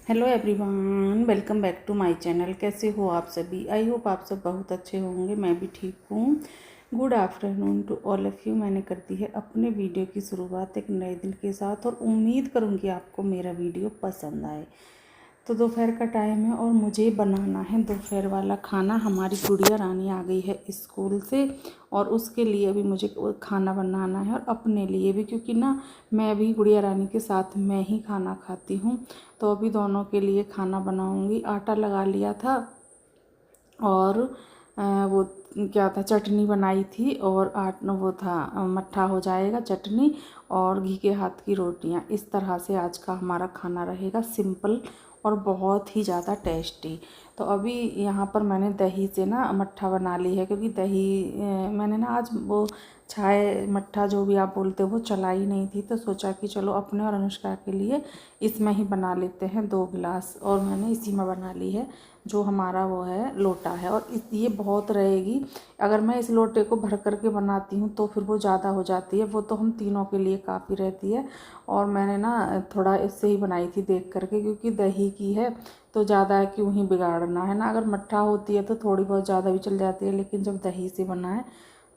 Hello everyone, welcome back to my channel. कैसे हो आप सभी? आई होप आप सब बहुत अच्छे होंगे। मैं भी ठीक हूँ। Good afternoon to all of you. मैंने कर दी है अपने वीडियो की शुरुआत एक नए दिन के साथ और उम्मीद करूँगी आपको मेरा वीडियो पसंद आए। तो दोपहर का टाइम है और मुझे बनाना है दोपहर वाला खाना। हमारी गुड़िया रानी आ गई है स्कूल से और उसके लिए भी मुझे खाना बनाना है और अपने लिए भी, क्योंकि ना मैं भी गुड़िया रानी के साथ मैं ही खाना खाती हूँ। तो अभी दोनों के लिए खाना बनाऊँगी। आटा लगा लिया था और वो क्या था, चटनी बनाई थी और वो था मट्ठा हो जाएगा चटनी और घी के हाथ की रोटियां। इस तरह से आज का हमारा खाना रहेगा, सिंपल और बहुत ही ज़्यादा टेस्टी। तो अभी यहाँ पर मैंने दही से ना मट्ठा बना ली है, क्योंकि दही मैंने ना आज वो चाय मट्ठा जो भी आप बोलते हो वो चलाई नहीं थी, तो सोचा कि चलो अपने और अनुष्का के लिए इसमें ही बना लेते हैं 2 गिलास। और मैंने इसी में बना ली है, जो हमारा वो है लोटा है। और ये बहुत रहेगी। अगर मैं इस लोटे को भर करके बनाती हूँ तो फिर वो ज़्यादा हो जाती है, वो तो हम तीनों के लिए काफ़ी रहती है। और मैंने ना थोड़ा इससे ही बनाई थी देख करके, क्योंकि दही की है तो ज़्यादा क्यों ही बिगाड़ना है ना। अगर मट्ठा होती है तो थोड़ी बहुत ज़्यादा भी चल जाती है, लेकिन जब दही से बना है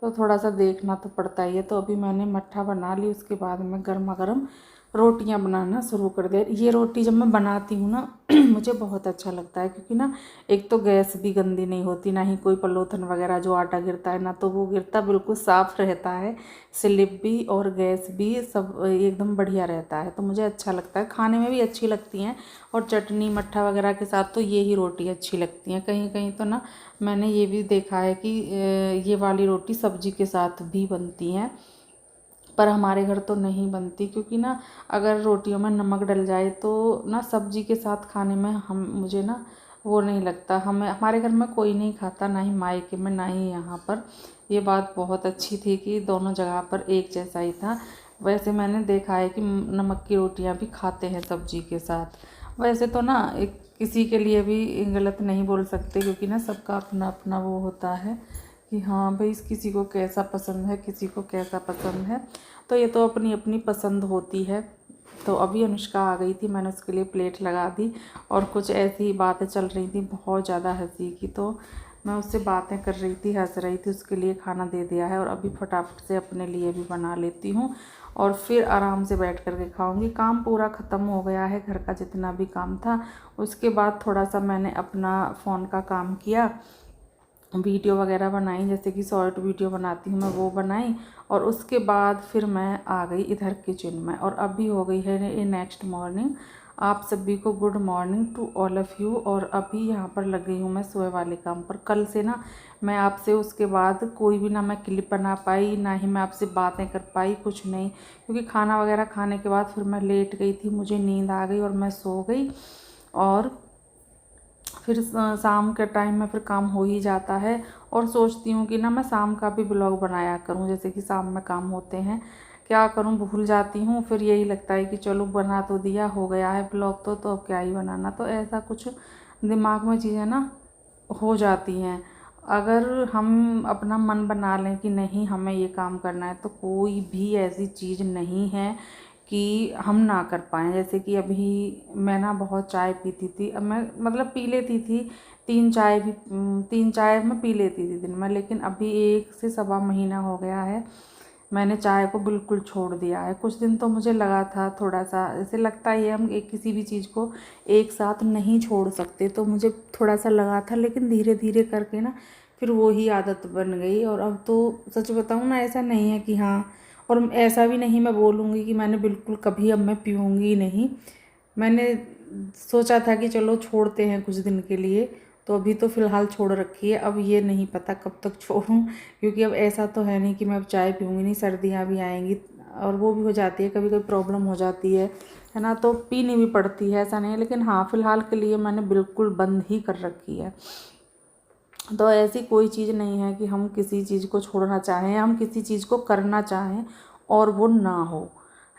तो थोड़ा सा देखना तो पड़ता ही है। तो अभी मैंने मट्ठा बना ली, उसके बाद में गर्मा गर्म रोटियां बनाना शुरू कर दिया। ये रोटी जब मैं बनाती हूँ ना मुझे बहुत अच्छा लगता है, क्योंकि ना एक तो गैस भी गंदी नहीं होती, ना ही कोई पलोथन वगैरह जो आटा गिरता है ना तो वो गिरता, बिल्कुल साफ़ रहता है। स्लिप भी और गैस भी सब एकदम बढ़िया रहता है। तो मुझे अच्छा लगता है, खाने में भी अच्छी लगती हैं। और चटनी मट्ठा वगैरह के साथ तो ये ही रोटी अच्छी लगती हैं। कहीं कहीं तो ना मैंने ये भी देखा है कि ये वाली रोटी सब्जी के साथ भी बनती हैं, पर हमारे घर तो नहीं बनती, क्योंकि ना अगर रोटियों में नमक डल जाए तो ना सब्जी के साथ खाने में मुझे ना वो नहीं लगता। हमें हमारे घर में कोई नहीं खाता, ना ही मायके में ना ही यहाँ पर। ये बात बहुत अच्छी थी कि दोनों जगह पर एक जैसा ही था। वैसे मैंने देखा है कि नमक की रोटियाँ भी खाते हैं सब्जी के साथ। वैसे तो ना एक किसी के लिए भी गलत नहीं बोल सकते, क्योंकि ना सबका अपना अपना वो होता है कि हाँ भाई किसी को कैसा पसंद है, किसी को कैसा पसंद है। तो ये तो अपनी अपनी पसंद होती है। तो अभी अनुष्का आ गई थी, मैंने उसके लिए प्लेट लगा दी और कुछ ऐसी ही बातें चल रही थी, बहुत ज़्यादा हंसी की। तो मैं उससे बातें कर रही थी, हंस रही थी, उसके लिए खाना दे दिया है और अभी फटाफट से अपने लिए भी बना लेती हूँ और फिर आराम से बैठ कर के खाऊँगी। काम पूरा ख़त्म हो गया है, घर का जितना भी काम था। उसके बाद थोड़ा सा मैंने अपना फ़ोन का काम किया, वीडियो वगैरह बनाई, जैसे कि शॉर्ट वीडियो बनाती हूँ मैं वो बनाई। और उसके बाद फिर मैं आ गई इधर किचन में और अभी हो गई है ये नेक्स्ट मॉर्निंग। आप सभी को good morning to all of you. और अभी यहाँ पर लग गई हूँ मैं सुबह वाले काम पर। कल से ना मैं आपसे उसके बाद कोई भी ना मैं क्लिप बना पाई, ना ही मैं आपसे बातें कर पाई, कुछ नहीं, क्योंकि खाना वगैरह खाने के बाद फिर मैं लेट गई थी, मुझे नींद आ गई और मैं सो गई। और फिर शाम के टाइम में फिर काम हो ही जाता है। और सोचती हूँ कि ना मैं शाम का भी ब्लॉग बनाया करूँ, जैसे कि शाम में काम होते हैं, क्या करूँ भूल जाती हूँ। फिर यही लगता है कि चलो बना तो दिया, हो गया है ब्लॉग तो अब क्या ही बनाना। तो ऐसा कुछ दिमाग में चीज़ें ना हो जाती हैं। अगर हम अपना मन बना लें कि नहीं हमें ये काम करना है, तो कोई भी ऐसी चीज़ नहीं है कि हम ना कर पाएँ। जैसे कि अभी मैं ना बहुत चाय पीती थी, अब मैं मतलब पी लेती थी 3 चाय मैं पी लेती थी दिन में, लेकिन अभी 1 से सवा महीना हो गया है मैंने चाय को बिल्कुल छोड़ दिया है। कुछ दिन तो मुझे लगा था, थोड़ा सा ऐसे लगता ही है हम एक किसी भी चीज़ को एक साथ नहीं छोड़ सकते, तो मुझे थोड़ा सा लगा था, लेकिन धीरे धीरे करके ना फिर वो ही आदत बन गई। और अब तो सच बताऊँ ना, ऐसा नहीं है कि हाँ, और ऐसा भी नहीं मैं बोलूँगी कि मैंने बिल्कुल कभी अब मैं पीऊँगी नहीं। मैंने सोचा था कि चलो छोड़ते हैं कुछ दिन के लिए, तो अभी तो फ़िलहाल छोड़ रखी है। अब ये नहीं पता कब तक छोड़ूं, क्योंकि अब ऐसा तो है नहीं कि मैं अब चाय पीऊँगी नहीं, सर्दियाँ भी आएंगी और वो भी हो जाती है, कभी कभी प्रॉब्लम हो जाती है ना, तो पीनी भी पड़ती है, ऐसा नहीं है। लेकिन हाँ, फ़िलहाल के लिए मैंने बिल्कुल बंद ही कर रखी है। तो ऐसी कोई चीज़ नहीं है कि हम किसी चीज़ को छोड़ना चाहें, हम किसी चीज़ को करना चाहें और वो ना हो,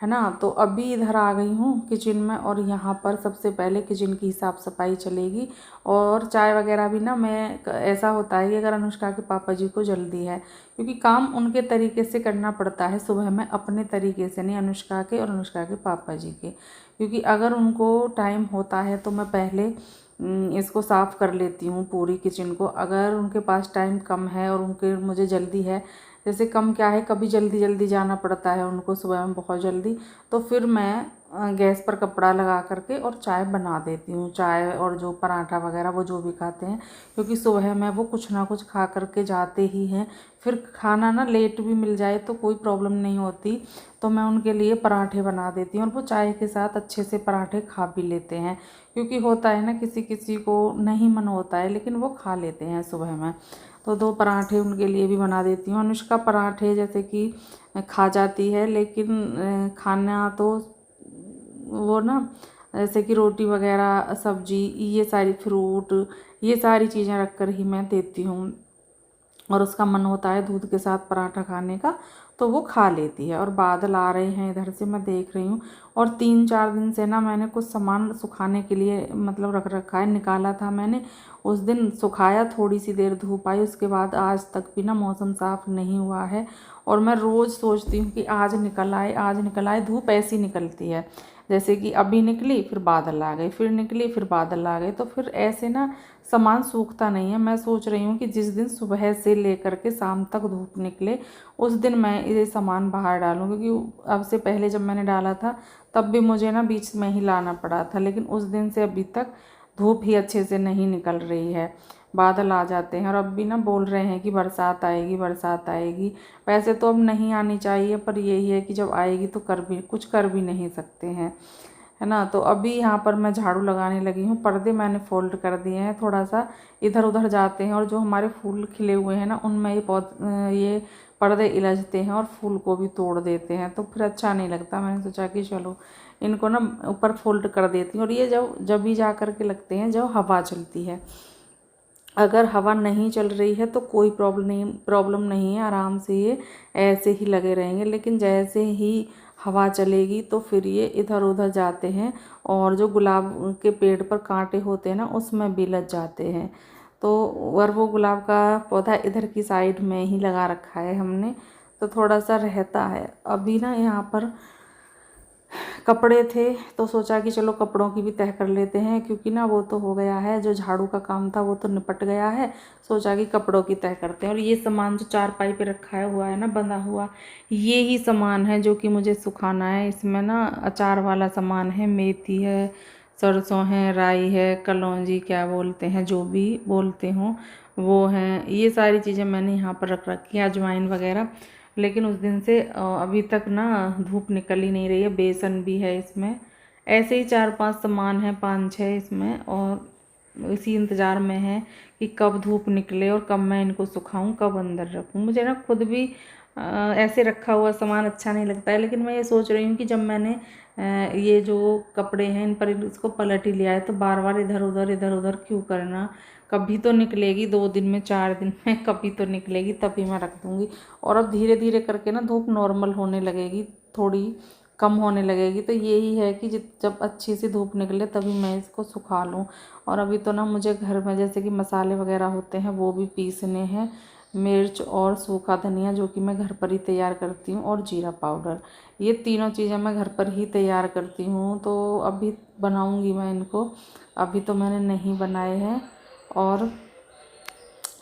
है ना। तो अभी इधर आ गई हूँ किचन में, और यहाँ पर सबसे पहले किचन की साफ़ सफाई चलेगी। और चाय वगैरह भी ना, मैं ऐसा होता है कि अगर अनुष्का के पापा जी को जल्दी है, क्योंकि काम उनके तरीके से करना पड़ता है सुबह में, अपने तरीके से नहीं, अनुष्का के और अनुष्का के पापा जी के। क्योंकि अगर उनको टाइम होता है तो मैं पहले इसको साफ़ कर लेती हूँ पूरी किचन को। अगर उनके पास टाइम कम है और मुझे जल्दी है, जैसे कम क्या है, कभी जल्दी जल्दी जाना पड़ता है उनको सुबह में बहुत जल्दी, तो फिर मैं गैस पर कपड़ा लगा करके और चाय बना देती हूँ। चाय और जो पराठा वगैरह वो जो भी खाते हैं, क्योंकि सुबह में वो कुछ ना कुछ खा करके जाते ही हैं। फिर खाना ना लेट भी मिल जाए तो कोई प्रॉब्लम नहीं होती, तो मैं उनके लिए पराठे बना देती हूँ और वो चाय के साथ अच्छे से पराठे खा भी लेते हैं। क्योंकि होता है ना, किसी किसी को नहीं मन होता है लेकिन वो खा लेते हैं सुबह में। तो 2 पराठे उनके लिए भी बना देती हूँ। अनुष्का पराठे जैसे कि खा जाती है, लेकिन खाना तो वो ना, जैसे कि रोटी वगैरह, सब्जी, ये सारी फ्रूट, ये सारी चीज़ें रख कर ही मैं देती हूँ। और उसका मन होता है दूध के साथ पराठा खाने का, तो वो खा लेती है। और बादल आ रहे हैं इधर से, मैं देख रही हूँ। और 3-4 दिन से ना मैंने कुछ सामान सुखाने के लिए मतलब रख रखा है, निकाला था मैंने। उस दिन सुखाया, थोड़ी सी देर धूप आई, उसके बाद आज तक भी ना मौसम साफ़ नहीं हुआ है। और मैं रोज़ सोचती हूँ कि आज निकल आए, आज निकल आए। धूप ऐसी निकलती है जैसे कि अभी निकली फिर बादल आ गए, फिर निकली फिर बादल आ गए, तो फिर ऐसे ना सामान सूखता नहीं है। मैं सोच रही हूँ कि जिस दिन सुबह से लेकर के शाम तक धूप निकले, उस दिन मैं ये सामान बाहर डालूँ। क्योंकि अब से पहले जब मैंने डाला था तब भी मुझे ना बीच में ही लाना पड़ा था, लेकिन उस दिन से अभी तक धूप ही अच्छे से नहीं निकल रही है। बादल आ जाते हैं और अब भी ना बोल रहे हैं कि बरसात आएगी, बरसात आएगी। वैसे तो अब नहीं आनी चाहिए, पर यही है कि जब आएगी तो कुछ कर भी नहीं सकते हैं, है ना। तो अभी यहाँ पर मैं झाड़ू लगाने लगी हूँ। पर्दे मैंने फोल्ड कर दिए हैं, थोड़ा सा इधर उधर जाते हैं, और जो हमारे फूल खिले हुए हैं ना, उनमें ये पर्दे इलझते हैं और फूल को भी तोड़ देते हैं, तो फिर अच्छा नहीं लगता। मैंने सोचा कि चलो इनको ना ऊपर फोल्ड कर देती हूँ। और ये जब भी जा कर के लगते हैं जब हवा चलती है। अगर हवा नहीं चल रही है तो कोई प्रॉब्लम नहीं है, आराम से ये ऐसे ही लगे रहेंगे। लेकिन जैसे ही हवा चलेगी तो फिर ये इधर उधर जाते हैं, और जो गुलाब के पेड़ पर कांटे होते हैं ना, उसमें भी लग जाते हैं। तो और वो गुलाब का पौधा इधर की साइड में ही लगा रखा है हमने, तो थोड़ा सा रहता है। अभी ना यहाँ पर कपड़े थे तो सोचा कि चलो कपड़ों की भी तह कर लेते हैं, क्योंकि ना वो तो हो गया है, जो झाड़ू का काम था वो तो निपट गया है। सोचा कि कपड़ों की तह करते हैं। और ये सामान जो चारपाई पे रखा हुआ है ना, बंधा हुआ, ये ही सामान है जो कि मुझे सुखाना है। इसमें ना अचार वाला सामान है, मेथी है, सरसों है, राई है, कलौंजी क्या बोलते हैं, जो भी बोलते हों वो हैं। ये सारी चीज़ें मैंने यहाँ पर रख रखी है, अजवाइन वगैरह। लेकिन उस दिन से अभी तक ना धूप निकल ही नहीं रही है। बेसन भी है इसमें। ऐसे ही 4-5 सामान है, 5-6 इसमें, और इसी इंतज़ार में है कि कब धूप निकले और कब मैं इनको सुखाऊं, कब अंदर रखूं। मुझे ना खुद भी ऐसे रखा हुआ सामान अच्छा नहीं लगता है, लेकिन मैं ये सोच रही हूँ कि जब मैंने ये जो कपड़े हैं इन पर इसको पलट ही लिया है, तो बार बार इधर उधर क्यों करना। कभी तो निकलेगी, 2 दिन में, 4 दिन में कभी तो निकलेगी, तभी मैं रख दूँगी। और अब धीरे धीरे करके ना धूप नॉर्मल होने लगेगी, थोड़ी कम होने लगेगी। तो यही है कि जब अच्छी सी धूप निकले तभी मैं इसको सुखा लूँ। और अभी तो ना मुझे घर में जैसे कि मसाले वगैरह होते हैं वो भी पीसने हैं। मिर्च और सूखा धनिया जो कि मैं घर पर ही तैयार करती हूँ, और जीरा पाउडर, ये तीनों चीज़ें मैं घर पर ही तैयार करती हूँ। तो अभी बनाऊँगी मैं इनको, अभी तो मैंने नहीं बनाए हैं। और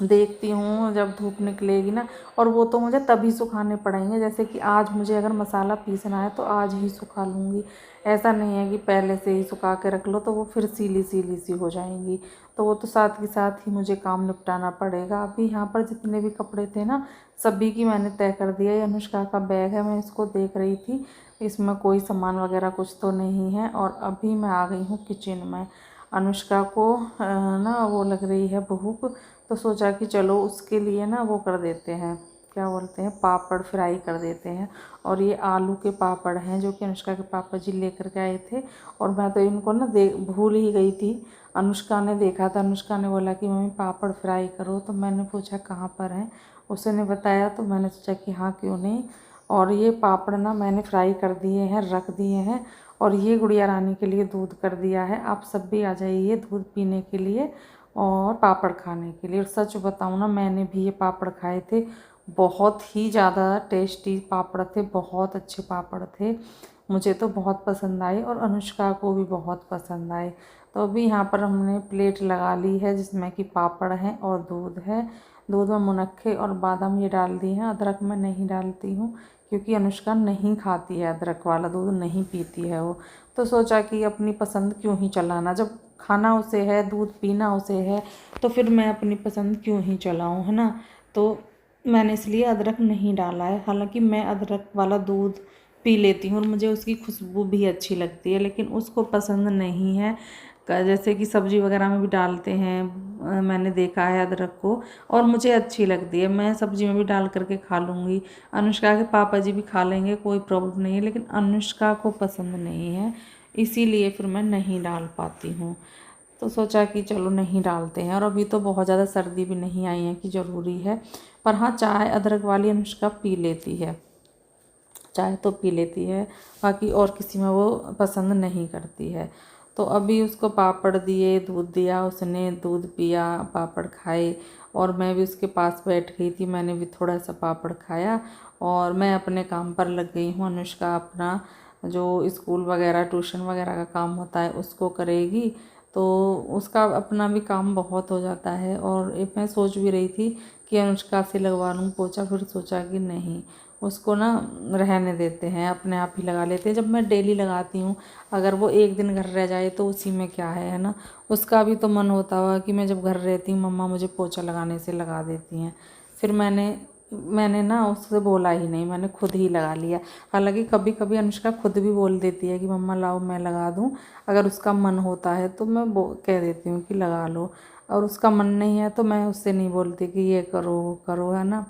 देखती हूँ जब धूप निकलेगी ना, और वो तो मुझे तभी सुखाने पड़ेंगे। जैसे कि आज मुझे अगर मसाला पीसना है तो आज ही सुखा लूँगी। ऐसा नहीं है कि पहले से ही सुखा के रख लो तो वो फिर सीली सीली सी हो जाएंगी। तो वो तो साथ के साथ ही मुझे काम निपटाना पड़ेगा। अभी यहाँ पर जितने भी कपड़े थे ना, सभी की मैंने तय कर दिया। ये अनुष्का का बैग है, मैं इसको देख रही थी, इसमें कोई सामान वगैरह कुछ तो नहीं है। और अभी मैं आ गई हूँ किचन में। अनुष्का को ना वो लग रही है भूख, तो सोचा कि चलो उसके लिए ना वो कर देते हैं, क्या बोलते हैं, पापड़ फ्राई कर देते हैं। और ये आलू के पापड़ हैं जो कि अनुष्का के पापा जी लेकर के आए थे, और मैं तो इनको ना भूल ही गई थी। अनुष्का ने देखा था, अनुष्का ने बोला कि मम्मी पापड़ फ्राई करो, तो मैंने पूछा कहाँ पर हैं, उसने बताया, तो मैंने सोचा कि हाँ क्यों नहीं। और ये पापड़ ना मैंने फ्राई कर दिए हैं, रख दिए हैं। और ये गुड़िया रानी के लिए दूध कर दिया है। आप सब भी आ जाइए दूध पीने के लिए और पापड़ खाने के लिए। और सच बताऊँ ना, मैंने भी ये पापड़ खाए थे, बहुत ही ज़्यादा टेस्टी पापड़ थे, बहुत अच्छे पापड़ थे। मुझे तो बहुत पसंद आए और अनुष्का को भी बहुत पसंद आए। तो अभी यहाँ पर हमने प्लेट लगा ली है जिसमें कि पापड़ हैं और दूध है। दूध में मुनक्खे और बादाम ये डाल दिए हैं, अदरक मैं नहीं डालती हूँ क्योंकि अनुष्का नहीं खाती है अदरक वाला दूध, नहीं पीती है वो। तो सोचा कि अपनी पसंद क्यों ही चलाना, जब खाना उसे है, दूध पीना उसे है, तो फिर मैं अपनी पसंद क्यों ही चलाऊँ, है ना। तो मैंने इसलिए अदरक नहीं डाला है। हालांकि मैं अदरक वाला दूध पी लेती हूँ और मुझे उसकी खुशबू भी अच्छी लगती है, लेकिन उसको पसंद नहीं है। जैसे कि सब्ज़ी वगैरह में भी डालते हैं, मैंने देखा है अदरक को, और मुझे अच्छी लगती है, मैं सब्ज़ी में भी डाल करके खा लूँगी। अनुष्का के पापा जी भी खा लेंगे, कोई प्रॉब्लम नहीं है, लेकिन अनुष्का को पसंद नहीं है, इसीलिए फिर मैं नहीं डाल पाती हूँ। तो सोचा कि चलो नहीं डालते हैं। और अभी तो बहुत ज़्यादा सर्दी भी नहीं आई है कि ज़रूरी है, पर हाँ चाय अदरक वाली अनुष्का पी लेती है, चाय तो पी लेती है, बाकी और किसी में वो पसंद नहीं करती है। तो अभी उसको पापड़ दिए, दूध दिया, उसने दूध पिया, पापड़ खाए, और मैं भी उसके पास बैठ गई थी, मैंने भी थोड़ा सा पापड़ खाया और मैं अपने काम पर लग गई हूँ। अनुष्का अपना जो स्कूल वगैरह ट्यूशन वगैरह का काम होता है उसको करेगी, तो उसका अपना भी काम बहुत हो जाता है। और एक मैं सोच भी रही थी कि अनुष्का से लगवा लूँ पोछा, फिर सोचा कि नहीं, उसको ना रहने देते हैं, अपने आप ही लगा लेते हैं। जब मैं डेली लगाती हूँ, अगर वो एक दिन घर रह जाए तो उसी में क्या है ना। उसका भी तो मन होता हुआ कि मैं जब घर रहती हूँ मम्मा मुझे पोछा लगाने से लगा देती हैं। फिर मैंने ना उससे बोला ही नहीं, मैंने खुद ही लगा लिया। हालांकि कभी कभी अनुष्का खुद भी बोल देती है कि मम्मा लाओ मैं लगा दूँ, अगर उसका मन होता है तो मैं कह देती हूँ कि लगा लो, और उसका मन नहीं है तो मैं उससे नहीं बोलती कि ये करो वो करो, है ना।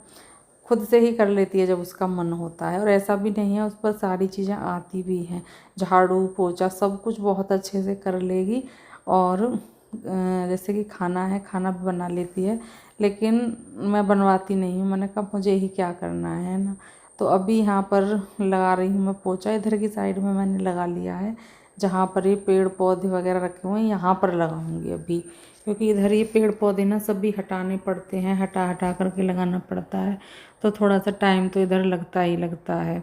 खुद से ही कर लेती है जब उसका मन होता है। और ऐसा भी नहीं है, उस पर सारी चीज़ें आती भी हैं, झाड़ू पोछा सब कुछ बहुत अच्छे से कर लेगी। और जैसे कि खाना है, खाना भी बना लेती है, लेकिन मैं बनवाती नहीं हूँ, मैंने कहा मुझे ही क्या करना है ना। तो अभी यहाँ पर लगा रही हूँ मैं पोछा, इधर की साइड में मैंने लगा लिया है, जहाँ पर ये पेड़ पौधे वगैरह रखे हुए हैं यहाँ पर लगाऊंगी अभी, क्योंकि इधर ये पेड़ पौधे ना सभी हटाने पड़ते हैं, हटा हटा करके लगाना पड़ता है, तो थोड़ा सा टाइम तो इधर लगता ही लगता है।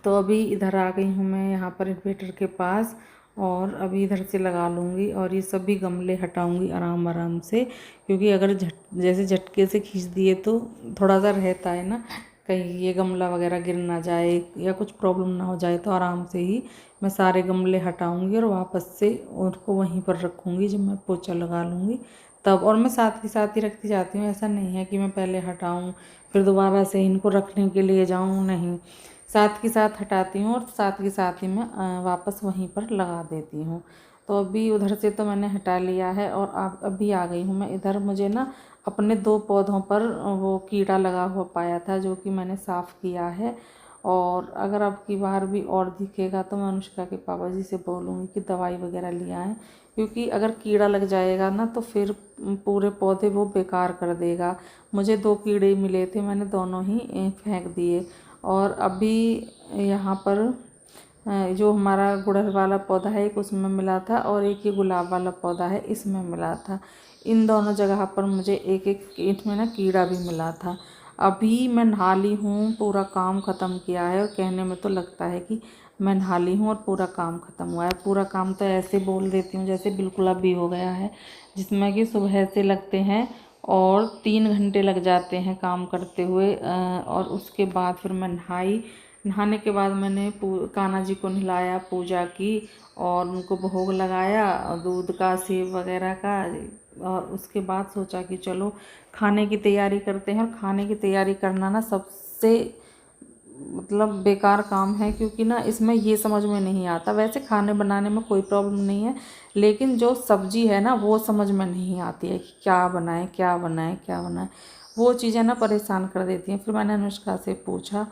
तो अभी इधर आ गई हूँ मैं यहाँ पर इन्वेटर के पास, और अभी इधर से लगा लूँगी और ये सभी गमले हटाऊँगी आराम आराम से, क्योंकि अगर जैसे झटके से खींच दिए तो थोड़ा सा रहता है ना, कहीं ये गमला वगैरह गिर ना जाए या कुछ प्रॉब्लम ना हो जाए। तो आराम से ही मैं सारे गमले हटाऊँगी और वापस से उनको वहीं पर रखूँगी जब मैं पोछा लगा लूँगी तब। और मैं साथ के साथ ही रखती जाती हूँ, ऐसा नहीं है कि मैं पहले हटाऊँ फिर दोबारा से इनको रखने के लिए जाऊँ, नहीं, साथ के साथ हटाती हूँ और साथ के साथ ही मैं वापस वहीं पर लगा देती हूँ। तो अभी उधर से तो मैंने हटा लिया है और अभी आ गई हूँ मैं इधर। मुझे ना अपने 2 पौधों पर वो कीड़ा लगा हुआ पाया था, जो कि मैंने साफ़ किया है। और अगर अब की बार भी और दिखेगा तो मैं अनुष्का के पापा जी से बोलूँगी कि दवाई वगैरह ले आएँ, क्योंकि अगर कीड़ा लग जाएगा ना तो फिर पूरे पौधे वो बेकार कर देगा। मुझे 2 कीड़े मिले थे, मैंने दोनों ही फेंक दिए। और अभी यहाँ पर जो हमारा गुड़हल वाला पौधा है एक उसमें मिला था, और एक ये गुलाब वाला पौधा है इसमें मिला था। इन दोनों जगह पर मुझे एक एक ईंट में ना कीड़ा भी मिला था। अभी मैं नहा ली हूँ, पूरा काम ख़त्म किया है, और कहने में तो लगता है कि मैं नहा ली हूँ और पूरा काम ख़त्म हुआ है। पूरा काम तो ऐसे बोल देती हूँ जैसे बिल्कुल अभी हो गया है, जिसमें कि सुबह से लगते हैं और 3 घंटे लग जाते हैं काम करते हुए। और उसके बाद फिर मैं नहाने के बाद मैंने कान्हा जी को नहलाया, पूजा की और उनको भोग लगाया दूध का, सेब वगैरह का। और उसके बाद सोचा कि चलो खाने की तैयारी करते हैं। और खाने की तैयारी करना ना सबसे मतलब बेकार काम है, क्योंकि ना इसमें ये समझ में नहीं आता। वैसे खाने बनाने में कोई प्रॉब्लम नहीं है, लेकिन जो सब्ज़ी है ना वो समझ में नहीं आती है कि क्या बनाएं क्या बनाएं क्या बनाएं, वो चीज़ें ना परेशान कर देती हैं। फिर मैंने अनुष्का से पूछा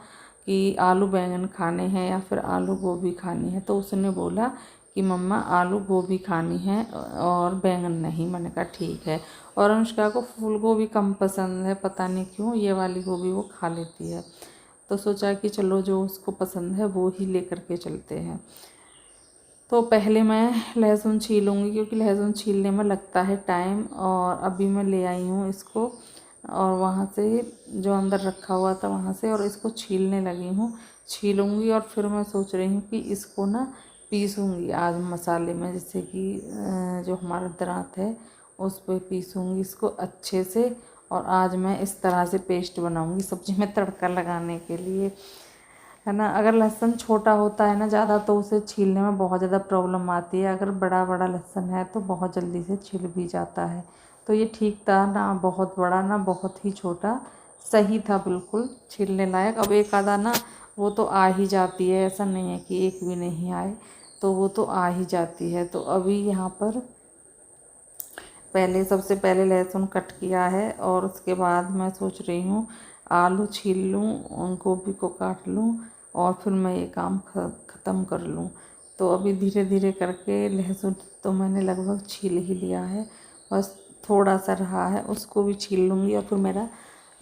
कि आलू बैंगन खाने हैं या फिर आलू गोभी खानी है, तो उसने बोला कि मम्मा आलू गोभी खानी है और बैंगन नहीं। मैंने कहा ठीक है। और अनुष्का को फूल गोभी कम पसंद है, पता नहीं क्यों, ये वाली गोभी वो खा लेती है। तो सोचा कि चलो जो उसको पसंद है वो ही ले करके चलते हैं। तो पहले मैं लहसुन छीलूँगी क्योंकि लहसुन छीलने में लगता है टाइम, और अभी मैं ले आई हूँ इसको और वहाँ से जो अंदर रखा हुआ था वहाँ से, और इसको छीलने लगी हूँ। छीलूँगी और फिर मैं सोच रही हूँ कि इसको ना पीसूँगी आज मसाले में, जैसे कि जो हमारा दरात है उस पर पीसूँगी इसको अच्छे से। और आज मैं इस तरह से पेस्ट बनाऊँगी सब्ज़ी में तड़का लगाने के लिए, है ना। अगर लहसुन छोटा होता है ना ज़्यादा तो उसे छीलने में बहुत ज़्यादा प्रॉब्लम आती है, अगर बड़ा बड़ा लहसुन है तो बहुत जल्दी से छिल भी जाता है। तो ये ठीक था, ना बहुत बड़ा ना बहुत ही छोटा, सही था बिल्कुल छीलने लायक। अब एक आधा ना वो तो आ ही जाती है, ऐसा नहीं है कि एक भी नहीं आए, तो वो तो आ ही जाती है। तो अभी यहाँ पर सबसे पहले लहसुन कट किया है और उसके बाद मैं सोच रही हूँ आलू छील लूँ, गोभी को काट लूँ और फिर मैं ये काम ख़त्म कर लूँ। तो अभी धीरे धीरे करके लहसुन तो मैंने लगभग छील ही लिया है, बस थोड़ा सा रहा है, उसको भी छील लूँगी और फिर मेरा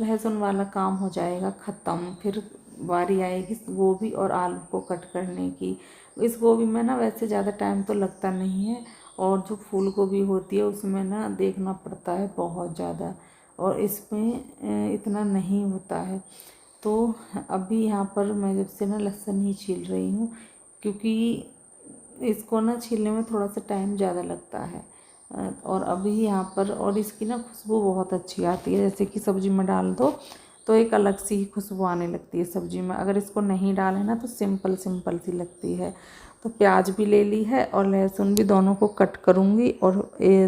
लहसुन वाला काम हो जाएगा ख़त्म। फिर बारी आएगी गोभी और आलू को कट करने की। इस गोभी में ना वैसे ज़्यादा टाइम तो लगता नहीं है, और जो फूल गोभी होती है उसमें ना देखना पड़ता है बहुत ज़्यादा, और इसमें इतना नहीं होता है। तो अभी यहाँ पर मैं जब से ना लहसुन ही छील रही हूँ, क्योंकि इसको ना छीलने में थोड़ा सा टाइम ज़्यादा लगता है। और अभी यहाँ पर, और इसकी ना खुशबू बहुत अच्छी आती है, जैसे कि सब्ज़ी में डाल दो तो एक अलग सी ही खुशबू आने लगती है सब्ज़ी में। अगर इसको नहीं डालें ना तो सिंपल सिंपल सी लगती है। तो प्याज भी ले ली है और लहसुन भी, दोनों को कट करूँगी और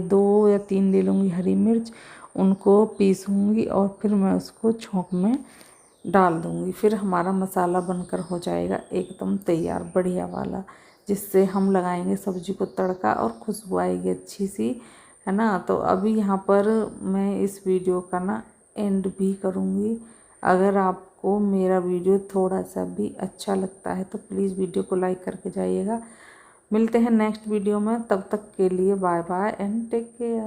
2 या 3 ले लूँगी हरी मिर्च, उनको पीसूँगी और फिर मैं उसको छोंक में डाल दूँगी। फिर हमारा मसाला बनकर हो जाएगा एकदम तैयार बढ़िया वाला, जिससे हम लगाएंगे सब्ज़ी को तड़का और खुशबू आएगी अच्छी सी, है ना। तो अभी यहाँ पर मैं इस वीडियो का ना एंड भी करूँगी। अगर आपको मेरा वीडियो थोड़ा सा भी अच्छा लगता है तो प्लीज़ वीडियो को लाइक करके जाइएगा। मिलते हैं नेक्स्ट वीडियो में, तब तक के लिए bye bye and take care.